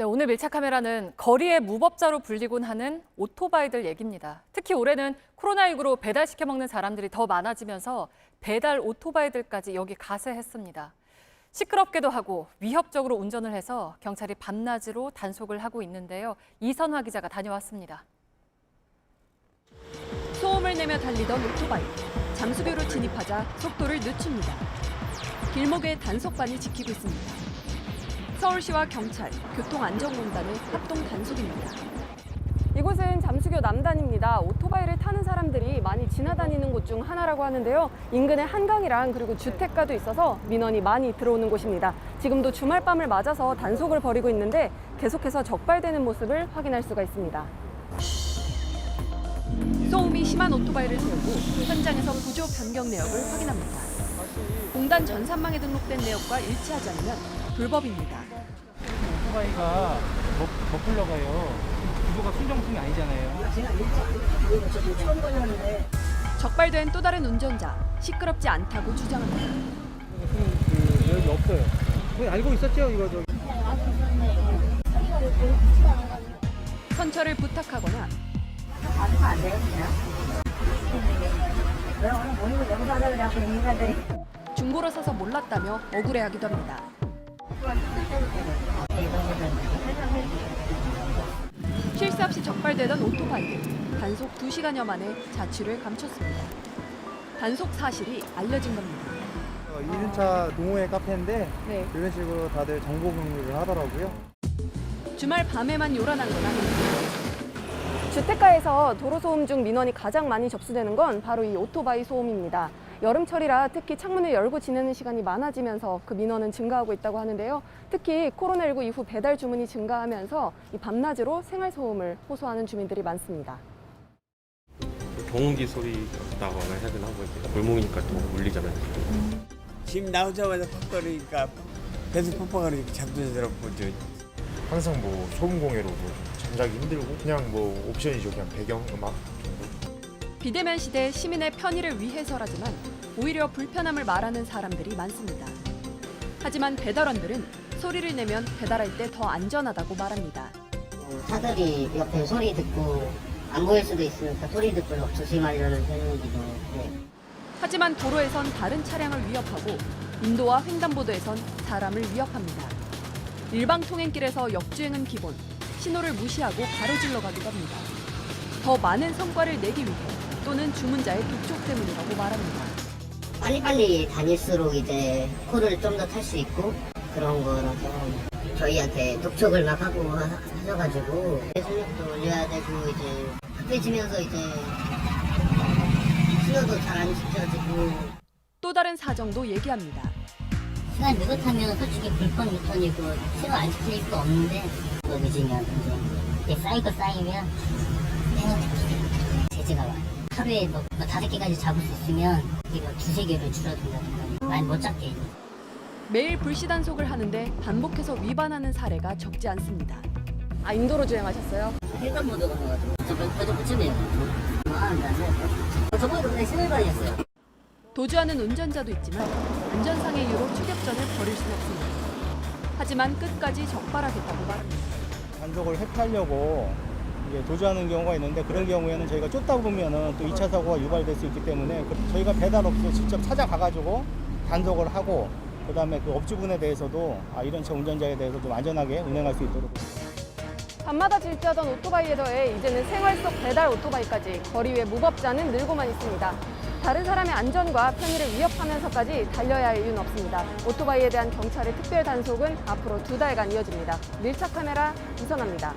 네, 오늘 밀착 카메라는 거리의 무법자로 불리곤 하는 오토바이들 얘기입니다. 특히 올해는 코로나19로 배달시켜 먹는 사람들이 더 많아지면서 배달 오토바이들까지 여기 가세했습니다. 시끄럽게도 하고 위협적으로 운전을 해서 경찰이 밤낮으로 단속을 하고 있는데요. 이선화 기자가 다녀왔습니다. 소음을 내며 달리던 오토바이. 잠수교로 진입하자 속도를 늦춥니다. 길목에 단속반이 지키고 있습니다. 서울시와 경찰, 교통안전공단의 합동 단속입니다. 이곳은 잠수교 남단입니다. 오토바이를 타는 사람들이 많이 지나다니는 곳 중 하나라고 하는데요. 인근에 한강이랑 그리고 주택가도 있어서 민원이 많이 들어오는 곳입니다. 지금도 주말밤을 맞아서 단속을 벌이고 있는데 계속해서 적발되는 모습을 확인할 수가 있습니다. 소음이 심한 오토바이를 세우고 현장에서 구조 변경 내역을 확인합니다. 공단 전산망에 등록된 내역과 일치하지 않으면 불법입니다. 오토바이가 머플러가요. 구조가 순정품이 아니잖아요. 처음 걸렸는데. 적발된 또 다른 운전자, 시끄럽지 않다고 주장합니다. 여기 없어요. 거의 알고 있었죠, 이거 저. 선처를 부탁하거나 받으면 안 돼요, 그냥? 왜 오늘 모이고 영상을 하고 인간들이. 중고로 사서 몰랐다며 억울해하기도 합니다. 실수 없이 적발되던 오토바이들, 단속 2시간여 만에 자취를 감췄습니다. 단속 사실이 알려진 겁니다. 2륜차 동호회 카페인데 네. 이런 식으로 다들 정보 공유를 하더라고요. 주말 밤에만 요란한 건 아닙니다. 주택가에서 도로 소음 중 민원이 가장 많이 접수되는 건 바로 이 오토바이 소음입니다. 여름철이라 특히 창문을 열고 지내는 시간이 많아지면서 그 민원은 증가하고 있다고 하는데요. 특히 코로나19 이후 배달 주문이 증가하면서 이 밤낮으로 생활 소음을 호소하는 주민들이 많습니다. 경운기 소리 나거나 해야 되나 뭐 이제 골목이니까 또 울리잖아요. 집 나오자마자 퍽거리니까 계속 퍽퍽거리니까 잠도 제대로 못 자. 항상 뭐 소음 공해로 뭐 잠자기 힘들고 그냥 뭐 옵션이죠. 그냥 배경 음악 정도. 비대면 시대 시민의 편의를 위해서라지만 오히려 불편함을 말하는 사람들이 많습니다. 하지만 배달원들은 소리를 내면 배달할 때 더 안전하다고 말합니다. 차들이 옆에 소리 듣고 안 보일 수도 있으니까 소리 듣고 조심하려는 편이기도 해요. 하지만 도로에선 다른 차량을 위협하고 인도와 횡단보도에선 사람을 위협합니다. 일방 통행길에서 역주행은 기본, 신호를 무시하고 가로질러 가기도 합니다. 더 많은 성과를 내기 위해 또는 주문자의 독촉 때문이라고 말합니다. 빨리빨리 다닐수록 이제 코를 좀 더 탈 수 있고 그런 거라서 저희한테 독촉을 막 하고 하셔가지고 출력도 올려야 되고 이제 바쁘지면서 이제 신호도 잘 안 지켜지고. 또 다른 사정도 얘기합니다. 시간 느긋하면 솔직히 불편 유턴이고 신호 안 지킬 이유가 없는데 또 늦으면 이제 쌓이면 제지가 와요. 하루에 뭐 5개까지 잡을 수 있으면 이게 뭐 2-3개로 줄어든다든가 많이 못 잡게. 매일 불시 단속을 하는데 반복해서 위반하는 사례가 적지 않습니다. 아, 인도로 주행하셨어요? 횡단보도가 나가지고 저도 그쯤이에요. 저번에 근데 신호위반이었어요. 도주하는 운전자도 있지만 안전상의 이유로 추격전을 벌일 수는 없습니다. 하지만 끝까지 적발하겠다고 말합니다. 단속을 회피하려고 이제 도주하는 경우가 있는데 그런 경우에는 저희가 쫓다 보면은 또 2차 사고가 유발될 수 있기 때문에 저희가 배달업소 직접 찾아가가지고 단속을 하고 그다음에 그 업주분에 대해서도 이런 차 운전자에 대해서 좀 안전하게 운행할 수 있도록. 밤마다 질주하던 오토바이에 더해 이제는 생활 속 배달 오토바이까지 거리 위에 무법자는 늘고만 있습니다. 다른 사람의 안전과 편의를 위협하면서까지 달려야 할 이유는 없습니다. 오토바이에 대한 경찰의 특별 단속은 앞으로 2달간 이어집니다. 밀착 카메라 이선화입니다.